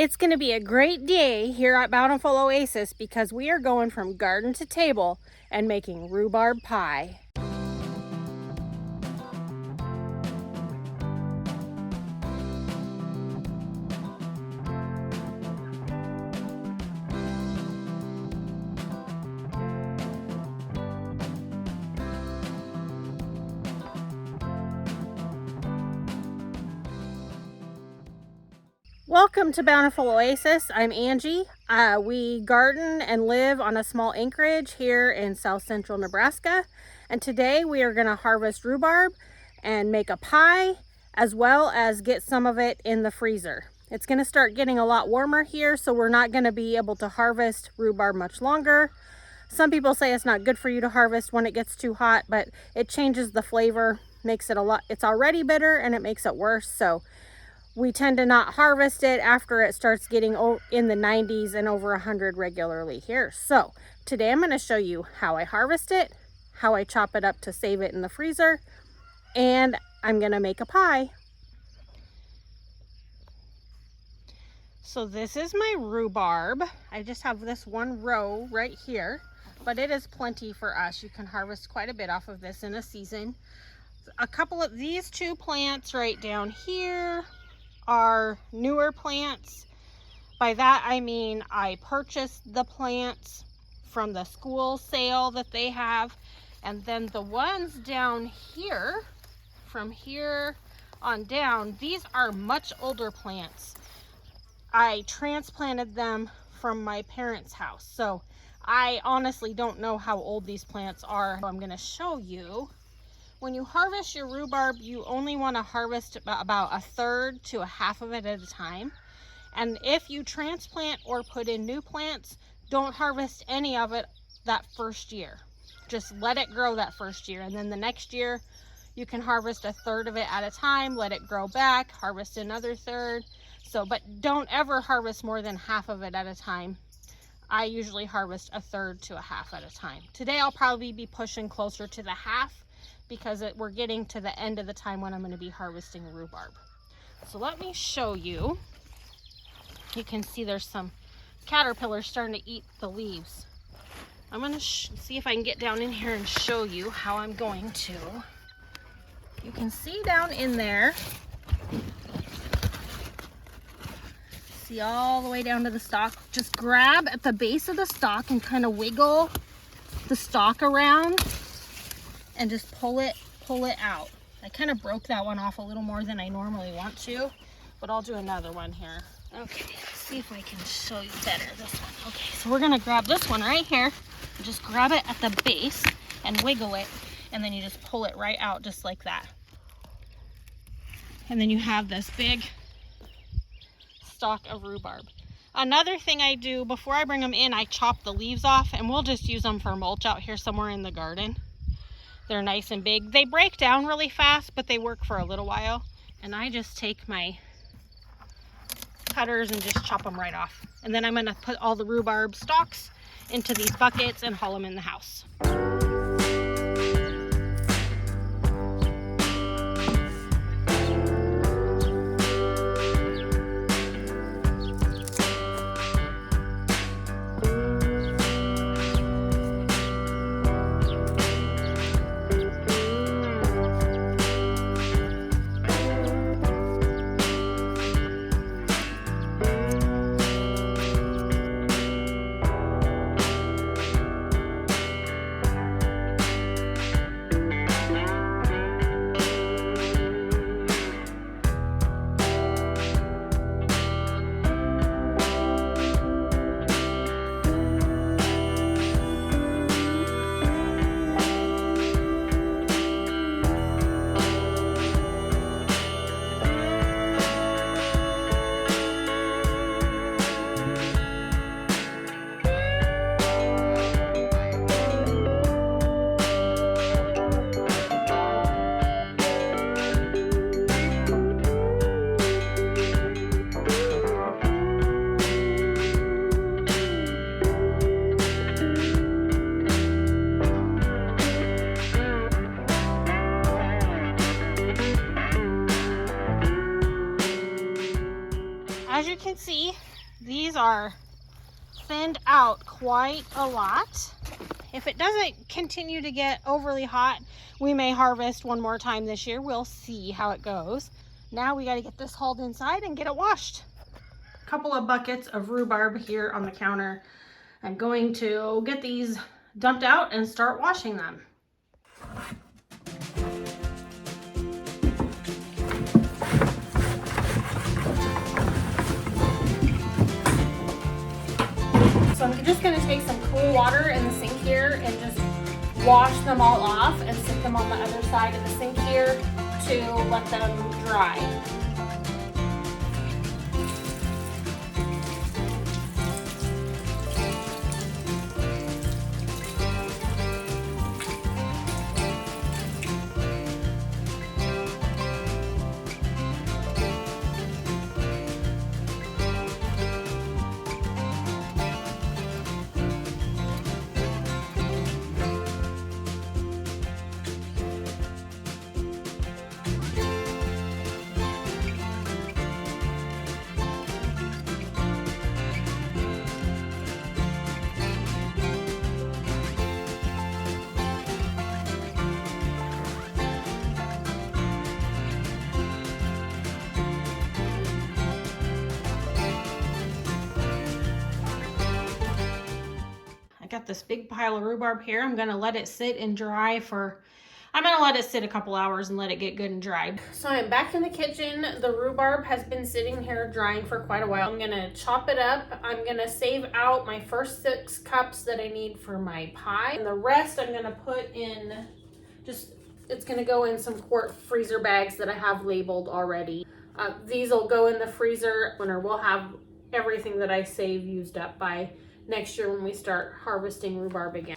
It's going to be a great day here at Bountiful Oasis because we are going from garden to table and making rhubarb pie. Welcome to Bountiful Oasis. I'm Angie. We garden and live on a small acreage here in south central Nebraska. And today we are going to harvest rhubarb and make a pie, as well as get some of it in the freezer. It's going to start getting a lot warmer here, so we're not going to be able to harvest rhubarb much longer. Some people say it's not good for you to harvest when it gets too hot, but it changes the flavor, makes it it's already bitter and it makes it worse. So we tend to not harvest it after it starts getting in the 90s and over 100 regularly here. So today I'm going to show you how I harvest it, how I chop it up to save it in the freezer, and I'm going to make a pie. So this is my rhubarb. I just have this one row right here, but it is plenty for us. You can harvest quite a bit off of this in a season. A couple of these two plants right down here are newer plants. By that I mean I purchased the plants from the school sale that they have, and then the ones down here, from here on down, these are much older plants. I transplanted them from my parents' house, so I honestly don't know how old these plants are. I'm going to show you. When you harvest your rhubarb, you only want to harvest about a third to a half of it at a time. And if you transplant or put in new plants, don't harvest any of it that first year. Just let it grow that first year. And then the next year, you can harvest a third of it at a time, let it grow back, harvest another third. But don't ever harvest more than half of it at a time. I usually harvest a third to a half at a time. Today, I'll probably be pushing closer to the half, because we're getting to the end of the time when I'm going to be harvesting rhubarb. So let me show you. You can see there's some caterpillars starting to eat the leaves. I'm going to see if I can get down in here and show you how I'm going to. You can see down in there. See all the way down to the stalk. Just grab at the base of the stalk and kind of wiggle the stalk around and just pull it out. I kind of broke that one off a little more than I normally want to, but I'll do another one here. Okay, let's see if I can show you better this one. Okay, so we're gonna grab this one right here, and just grab it at the base and wiggle it, and then you just pull it right out just like that. And then you have this big stalk of rhubarb. Another thing I do before I bring them in, I chop the leaves off, and we'll just use them for mulch out here somewhere in the garden. They're nice and big. They break down really fast, but they work for a little while. And I just take my cutters and just chop them right off. And then I'm gonna put all the rhubarb stalks into these buckets and haul them in the house. As you can see, These are thinned out quite a lot. If it doesn't continue to get overly hot, we may harvest one more time this year. We'll see how it goes. Now we got to get this hauled inside and get it washed. A couple of buckets of rhubarb here on the counter. I'm going to get these dumped out and start washing them. So I'm just going to take some cool water in the sink here and just wash them all off and stick them on the other side of the sink here to let them dry. Got this big pile of rhubarb here. I'm gonna let it sit and dry I'm gonna let it sit a couple hours and let it get good and dry. So I'm back in the kitchen. The rhubarb has been sitting here drying for quite a while. I'm gonna chop it up. I'm gonna save out my first 6 cups that I need for my pie. And the rest I'm gonna put in it's gonna go in some quart freezer bags that I have labeled already. These will go in the freezer when we'll have everything that I save used up by next year when we start harvesting rhubarb again.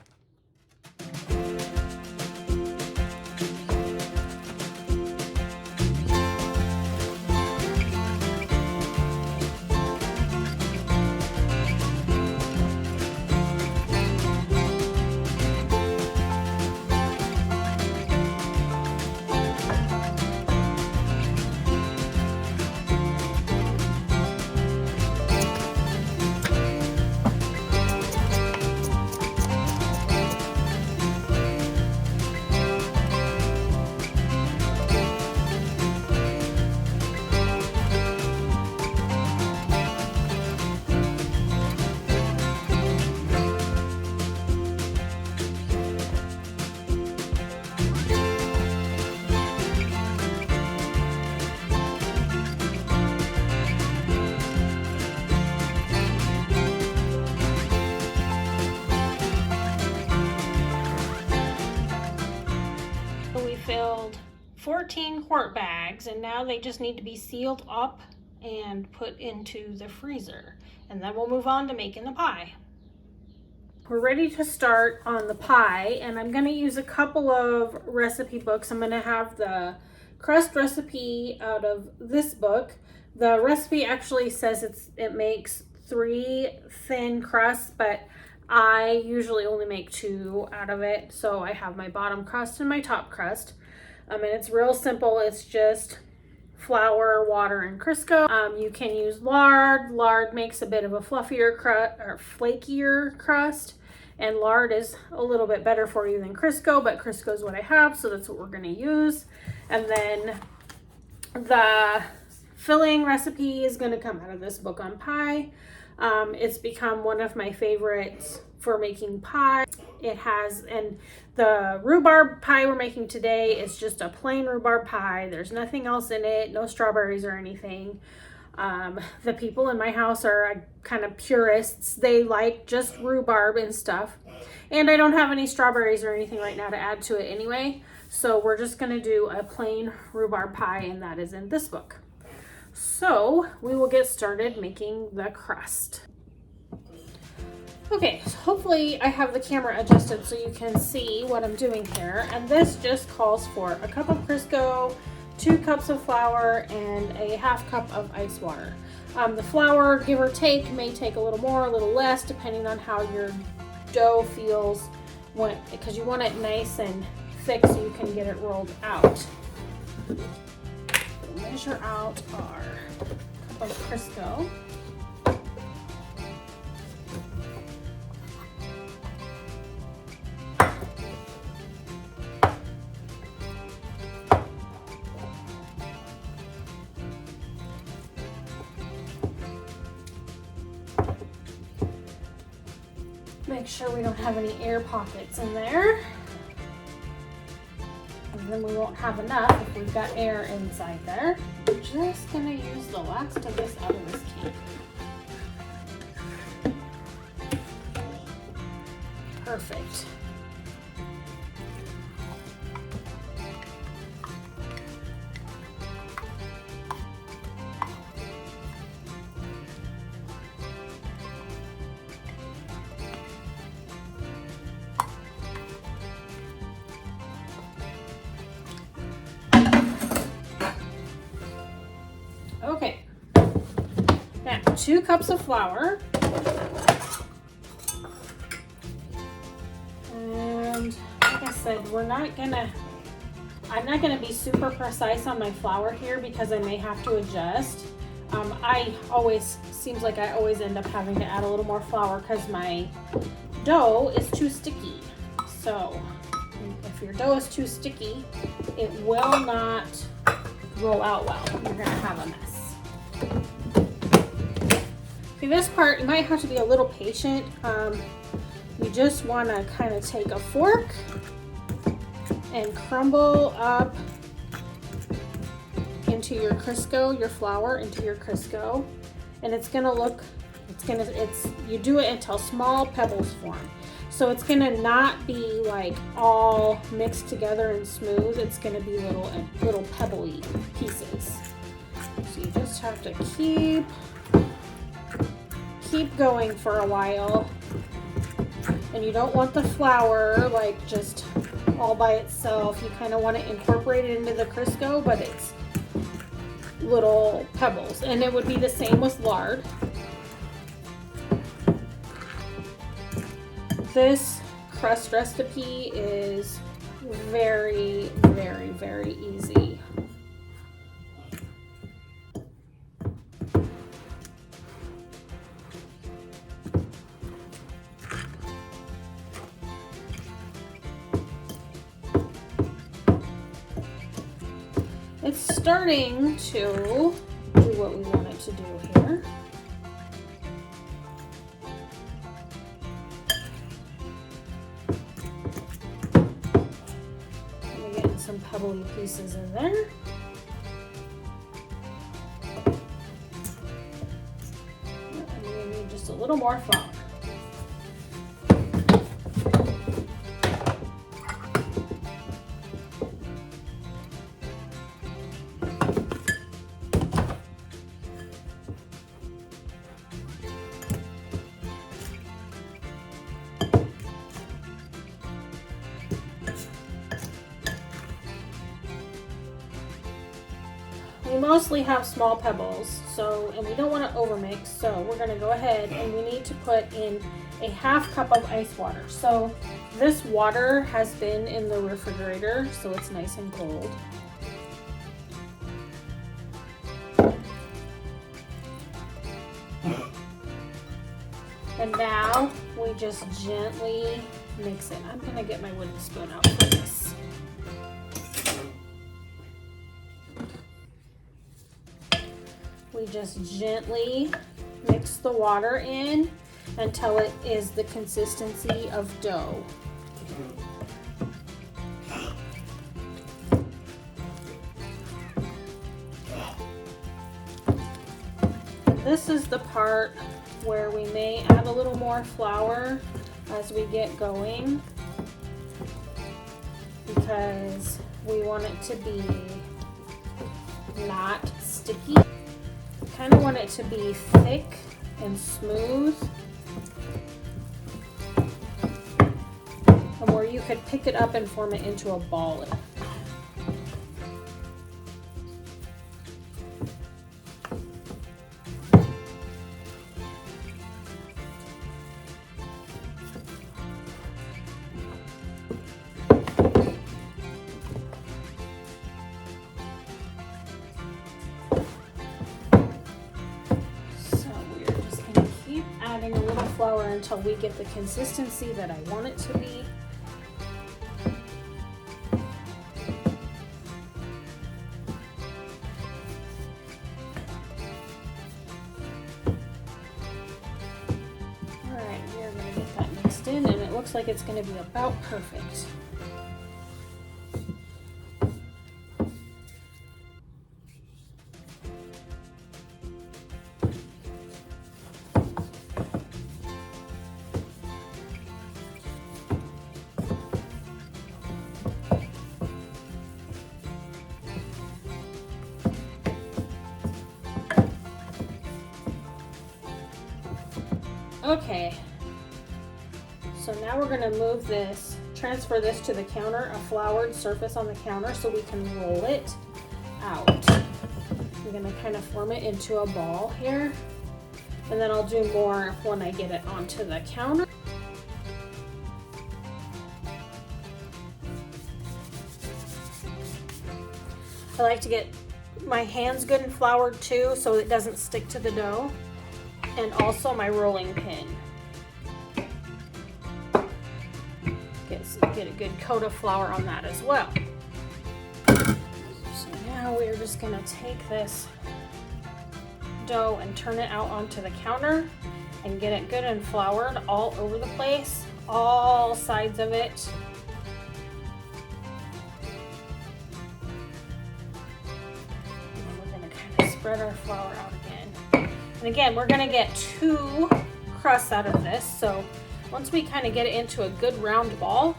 Filled 14 quart bags, and now they just need to be sealed up and put into the freezer, and then we'll move on to making the pie. We're ready to start on the pie, and I'm going to use a couple of recipe books. I'm going to have the crust recipe out of this book. The recipe actually says it makes 3 thin crusts, but I usually only make 2 out of it. So I have my bottom crust and my top crust. And it's real simple. It's just flour, water, and Crisco. You can use lard. Lard makes a bit of a fluffier crust or flakier crust. And lard is a little bit better for you than Crisco, but Crisco is what I have, so that's what we're going to use. And then the filling recipe is going to come out of this book on pie. It's become one of my favorites for making pie. It has, and the rhubarb pie we're making today is just a plain rhubarb pie. There's nothing else in it, no strawberries or anything. The people in my house are kind of purists. They like just rhubarb and stuff. And I don't have any strawberries or anything right now to add to it anyway. So we're just going to do a plain rhubarb pie, and that is in this book. So we will get started making the crust. Okay, so hopefully I have the camera adjusted so you can see what I'm doing here. And this just calls for a cup of Crisco, 2 cups of flour, and a ½ cup of ice water. The flour, give or take, may take a little more, a little less, depending on how your dough feels, because you want it nice and thick so you can get it rolled out. Measure out our cup of Crisco. make sure we don't have any air pockets in there. And then we won't have enough if we've got air inside there. I'm just gonna use the last of this out of this can. Perfect. Okay, now 2 cups of flour, and like I said, I'm not gonna be super precise on my flour here because I may have to adjust. Seems like I always end up having to add a little more flour because my dough is too sticky. So if your dough is too sticky, it will not roll out well. You're gonna have a mess. Okay, this part you might have to be a little patient. You just want to kind of take a fork and crumble up into your Crisco, your flour into your Crisco, and you do it until small pebbles form. So it's gonna not be like all mixed together and smooth. It's gonna be little pebbly pieces. So you just have to keep going for a while. And you don't want the flour like just all by itself. You kind of want to incorporate it into the Crisco, but it's little pebbles. And it would be the same with lard. This crust recipe is very, very, very easy. It's starting to do what we want it to do here. I'm getting some pebbly pieces in there. And we need just a little more flour. We mostly have small pebbles, and we don't want to overmix, so we're going to go ahead and we need to put in a 1/2 cup of ice water. So this water has been in the refrigerator, so it's nice and cold. And now we just gently mix it. I'm going to get my wooden spoon out for this. We just gently mix the water in until it is the consistency of dough. This is the part where we may add a little more flour as we get going because we want it to be not sticky. Kind of want it to be thick and smooth, and where you could pick it up and form it into a ball. Adding a little flour until we get the consistency that I want it to be. Alright, we are going to get that mixed in looks like it's going to be about perfect. Okay, so now we're going to move this, transfer this to the counter, a floured surface on the counter, so we can roll it out. I'm going to kind of form it into a ball here, and then I'll do more when I get it onto the counter. I like to get my hands good and floured too, so it doesn't stick to the dough. And also my rolling pin. Get a good coat of flour on that as well. So now we're just gonna take this dough and turn it out onto the counter and get it good and floured all over the place, all sides of it. And then we're gonna kind of spread our flour out again. And again, we're gonna get 2 crusts out of this. So once we kind of get it into a good round ball,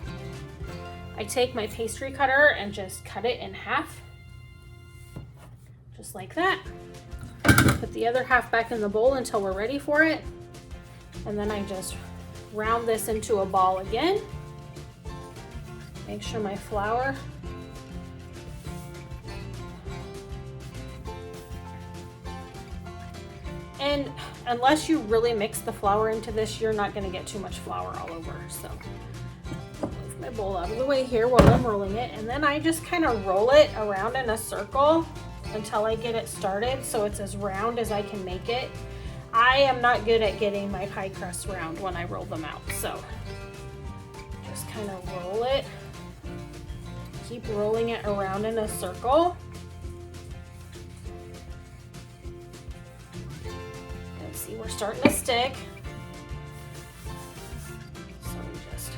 I take my pastry cutter and just cut it in half, just like that. Put the other half back in the bowl until we're ready for it. And then I just round this into a ball again. Make sure my flour and unless you really mix the flour into this, you're not going to get too much flour all over. So move my bowl out of the way here while I'm rolling it, and then I just kind of roll it around in a circle until I get it started so it's as round as I can make it. I am not good at getting my pie crusts round when I roll them out, so just kind of roll it. Keep rolling it around in a circle. And see, we're starting to stick. So we just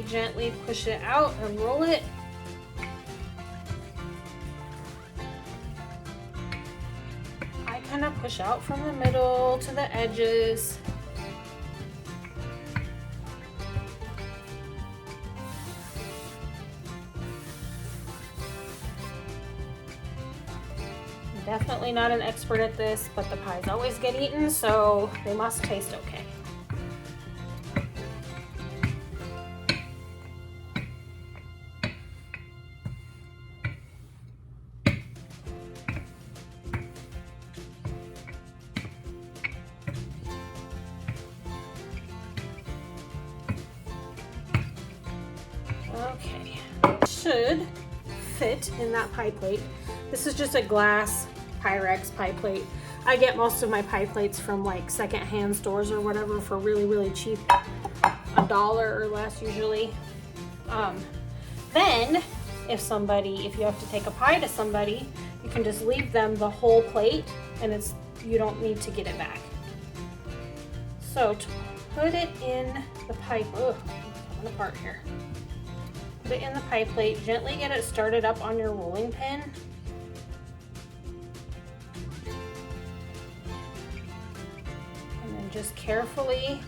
gently push it out and roll it. I kind of push out from the middle to the edges. Definitely not an expert at this, but the pies always get eaten, so they must taste okay. Okay, should fit in that pie plate. This is just a glass Pyrex pie plate. I get most of my pie plates from like secondhand stores or whatever for really cheap, $1 or less usually. Then if you have to take a pie to somebody, you can just leave them the whole plate and you don't need to get it back. So to put it in the pie, coming apart here. Put it in the pie plate, gently get it started up on your rolling pin. Just carefully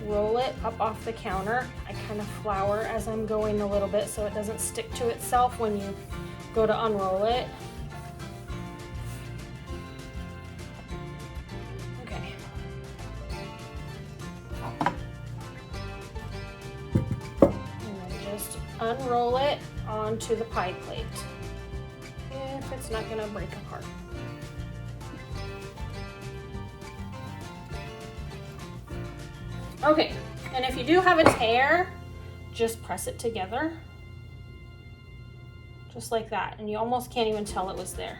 roll it up off the counter. I kind of flour as I'm going a little bit so it doesn't stick to itself when you go to unroll it. Okay. And then just unroll it onto the pie plate if it's not going to break apart. Okay, and if you do have a tear, just press it together, just like that, and you almost can't even tell it was there.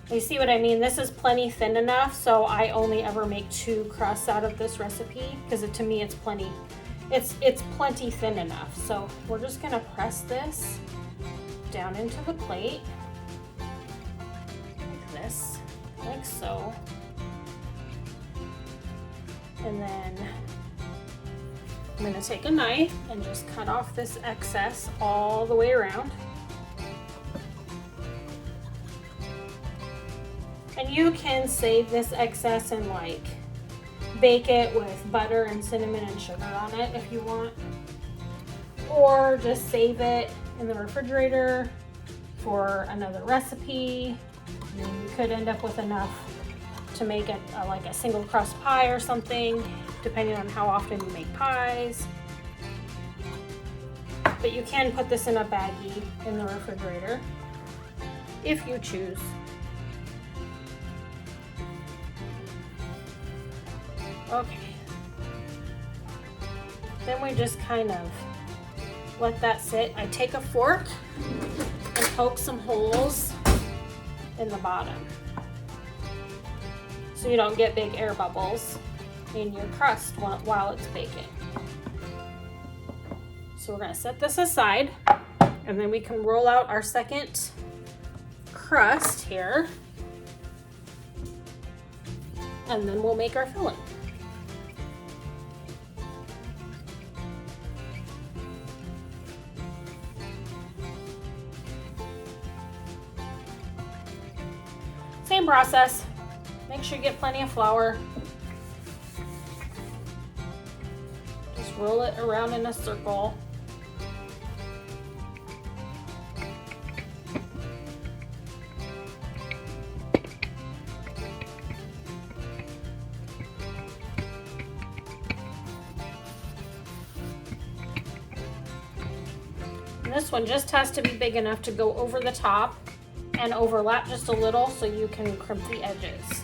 You see what I mean? This is plenty thin enough, so I only ever make 2 crusts out of this recipe, because to me it's plenty. It's plenty thin enough. So we're just gonna press this down into the plate, like this, like so. And then I'm going to take a knife and just cut off this excess all the way around. And you can save this excess and like bake it with butter and cinnamon and sugar on it if you want. Or just save it in the refrigerator for another recipe. And you could end up with enough to make it like a single crust pie or something, depending on how often you make pies. But you can put this in a baggie in the refrigerator if you choose. Okay. Then we just kind of let that sit. I take a fork and poke some holes in the bottom so you don't get big air bubbles in your crust while it's baking. So we're going to set this aside, and then we can roll out our second crust here, and then we'll make our filling. Same process. Make sure you get plenty of flour. Just roll it around in a circle. And this one just has to be big enough to go over the top and overlap just a little so you can crimp the edges.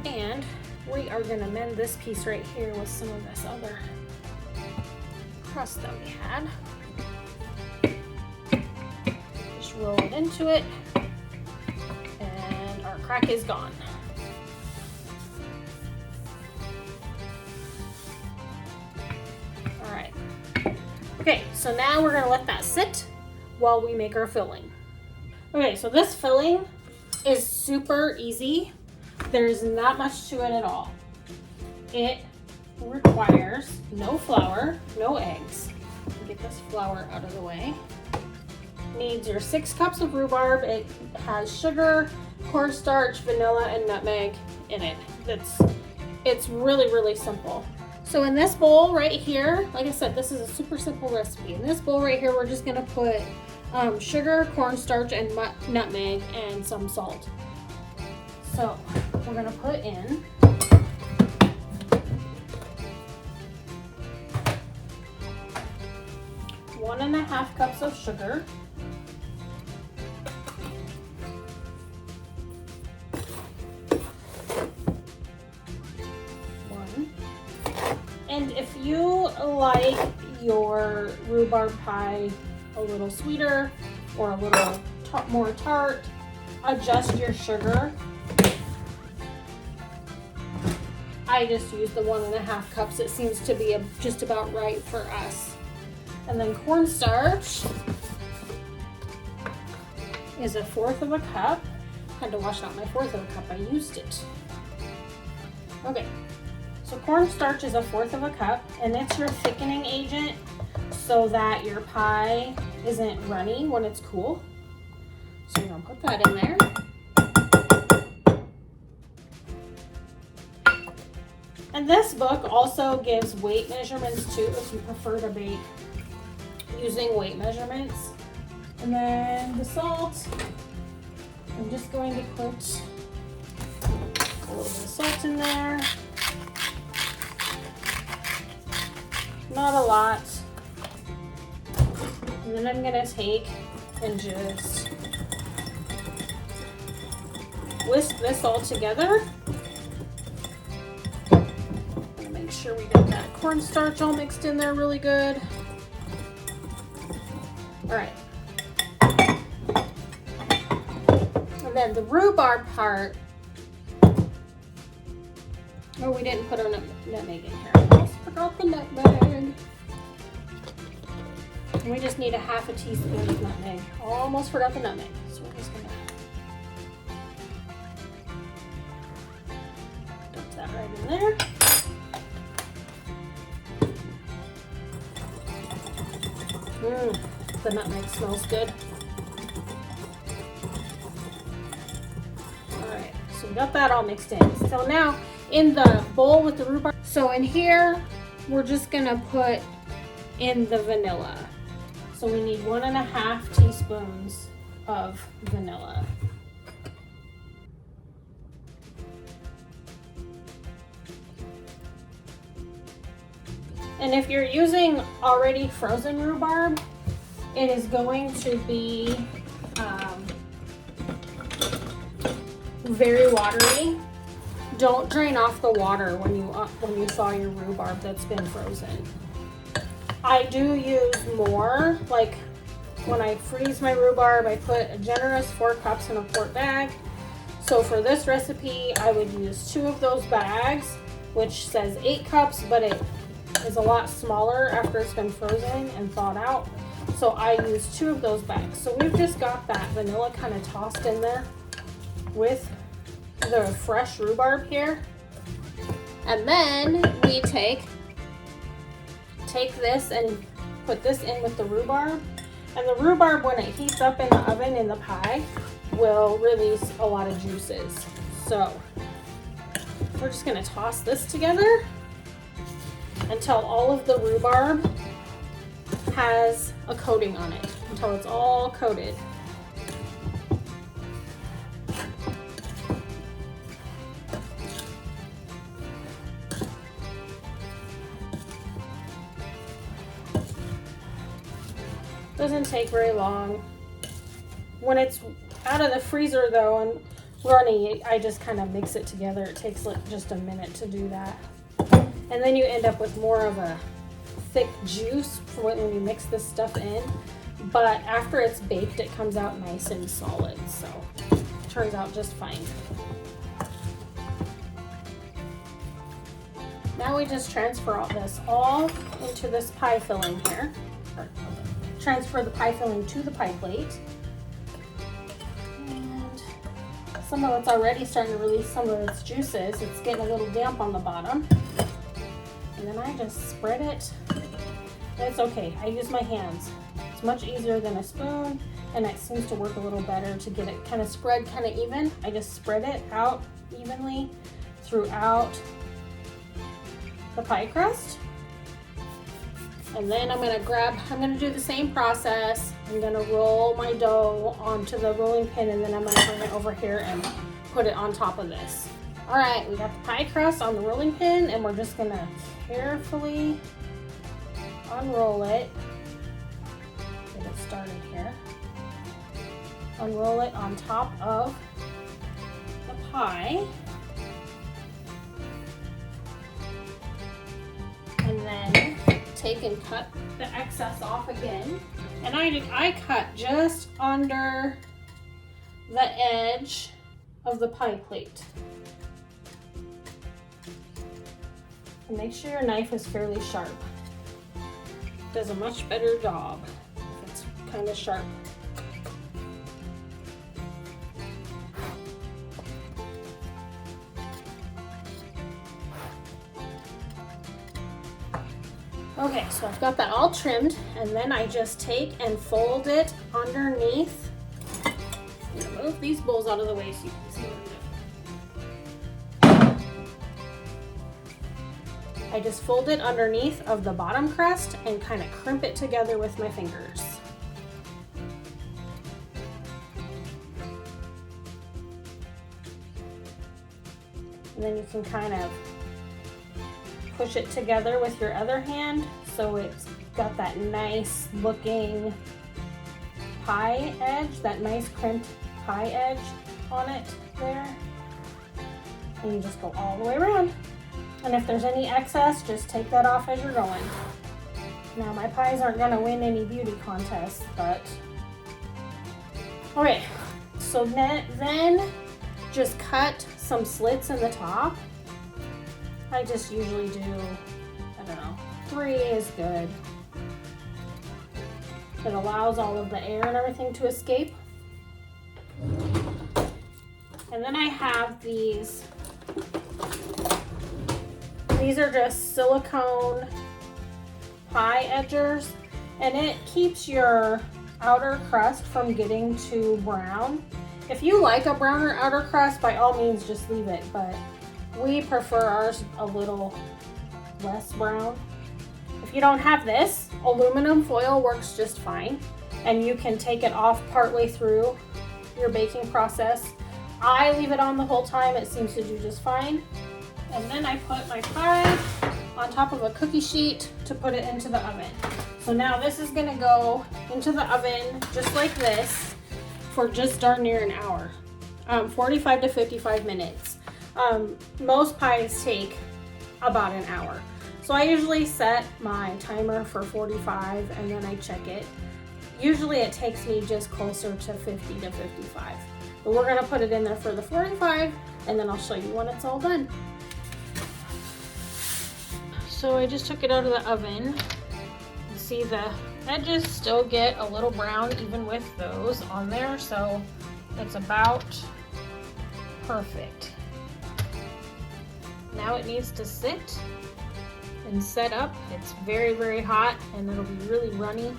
And we are going to mend this piece right here with some of this other crust that we had. Just roll it into it, and our crack is gone. Okay, so now we're gonna let that sit while we make our filling. Okay, so this filling is super easy. There's not much to it at all. It requires no flour, no eggs. Get this flour out of the way. Needs your 6 cups of rhubarb. It has sugar, cornstarch, vanilla, and nutmeg in it. It's really, really simple. So in this bowl right here, like I said, this is a super simple recipe. In this bowl right here, we're just gonna put sugar, cornstarch, and nutmeg, and some salt. So we're gonna put in one and a half cups of sugar. And if you like your rhubarb pie a little sweeter or a little more tart, adjust your sugar. I just use the 1.5 cups. It seems to be just about right for us. And then cornstarch is 1/4 cup. Had to wash out my 1/4 cup. I used it. Okay. So cornstarch is 1/4 cup, and it's your thickening agent so that your pie isn't runny when it's cool. So you're gonna put that in there. And this book also gives weight measurements too, if you prefer to bake using weight measurements. And then the salt, I'm just going to put a little bit of salt in there. Not a lot. And then I'm gonna take and just whisk this all together. I'm gonna make sure we get that cornstarch all mixed in there really good. All right. And then the rhubarb part. Oh, we didn't put our nutmeg in here. I almost forgot the nutmeg. And we just need a half a teaspoon of nutmeg. Almost forgot the nutmeg. So we're just gonna dump that right in there. The nutmeg smells good. Alright, so we got that all mixed in. So now in the bowl with the rhubarb, so in here we're just gonna put in the vanilla. So we need 1.5 teaspoons of vanilla. And if you're using already frozen rhubarb, it is going to be very watery. Don't drain off the water when you thaw your rhubarb that's been frozen. I do use more, like when I freeze my rhubarb, I put a generous 4 cups in a quart bag. So for this recipe, I would use 2 of those bags, which says 8 cups, but it is a lot smaller after it's been frozen and thawed out. So I use 2 of those bags. So we've just got that vanilla kind of tossed in there with the fresh rhubarb here. And then we take this and put this in with the rhubarb. And the rhubarb, when it heats up in the oven in the pie, will release a lot of juices. So we're just gonna toss this together until all of the rhubarb has a coating on it, until it's all coated. Doesn't take very long. When it's out of the freezer though and runny, I just kind of mix it together. It takes like just a minute to do that. And then you end up with more of a thick juice for when you mix this stuff in. But after it's baked, it comes out nice and solid. So it turns out just fine. Now we just transfer all this all into this pie filling here. Transfer the pie filling to the pie plate. And some of it's already starting to release some of its juices. It's getting a little damp on the bottom. And then I just spread it. It's okay, I use my hands. It's much easier than a spoon, and it seems to work a little better to get it kind of spread kind of even. I just spread it out evenly throughout the pie crust. And then I'm gonna do the same process. I'm gonna roll my dough onto the rolling pin, and then I'm gonna bring it over here and put it on top of this. All right, we got the pie crust on the rolling pin, and we're just gonna carefully unroll it. Get it started here. Unroll it on top of the pie. And then take and cut the excess off again. And I cut just under the edge of the pie plate. And make sure your knife is fairly sharp. It does a much better job if it's kind of sharp. Okay, so I've got that all trimmed, and then I just take and fold it underneath. I'm gonna move these bowls out of the way so you can see what I'm doing. I just fold it underneath of the bottom crust and kind of crimp it together with my fingers. And then you can kind of push it together with your other hand so it's got that nice looking pie edge, that nice crimped pie edge on it there. And you just go all the way around. And if there's any excess, just take that off as you're going. Now my pies aren't gonna win any beauty contests, but okay. So then just cut some slits in the top. I just usually do, I don't know, 3 is good. It allows all of the air and everything to escape. And then I have these. These are just silicone pie edgers, and it keeps your outer crust from getting too brown. If you like a browner outer crust, by all means just leave it, but we prefer ours a little less brown. If you don't have this, aluminum foil works just fine, and you can take it off partway through your baking process. I leave it on the whole time. It seems to do just fine. And then I put my pie on top of a cookie sheet to put it into the oven. So now this is gonna go into the oven just like this for just darn near an hour, 45 to 55 minutes. Most pies take about an hour. So I usually set my timer for 45 and then I check it. Usually it takes me just closer to 50 to 55. But we're gonna put it in there for the 45 and then I'll show you when it's all done. So I just took it out of the oven. See, the edges still get a little brown even with those on there, so it's about perfect. Now it needs to sit and set up. It's very, very hot and it'll be really runny.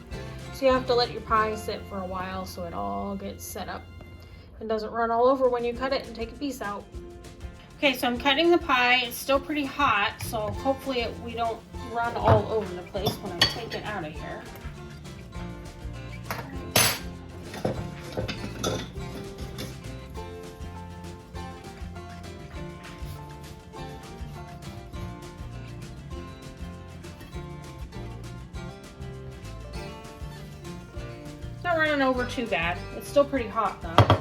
So you have to let your pie sit for a while so it all gets set up and doesn't run all over when you cut it and take a piece out. Okay, so I'm cutting the pie. It's still pretty hot, so hopefully we don't run all over the place when I take it out of here. It's not running over too bad. It's still pretty hot though.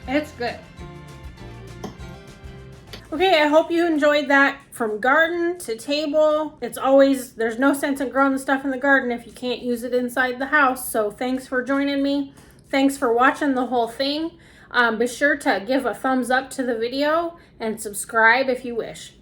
It's good. Okay, I hope you enjoyed that. From garden to table. There's no sense in growing the stuff in the garden if you can't use it inside the house. So thanks for joining me. Thanks for watching the whole thing. Be sure to give a thumbs up to the video and subscribe if you wish.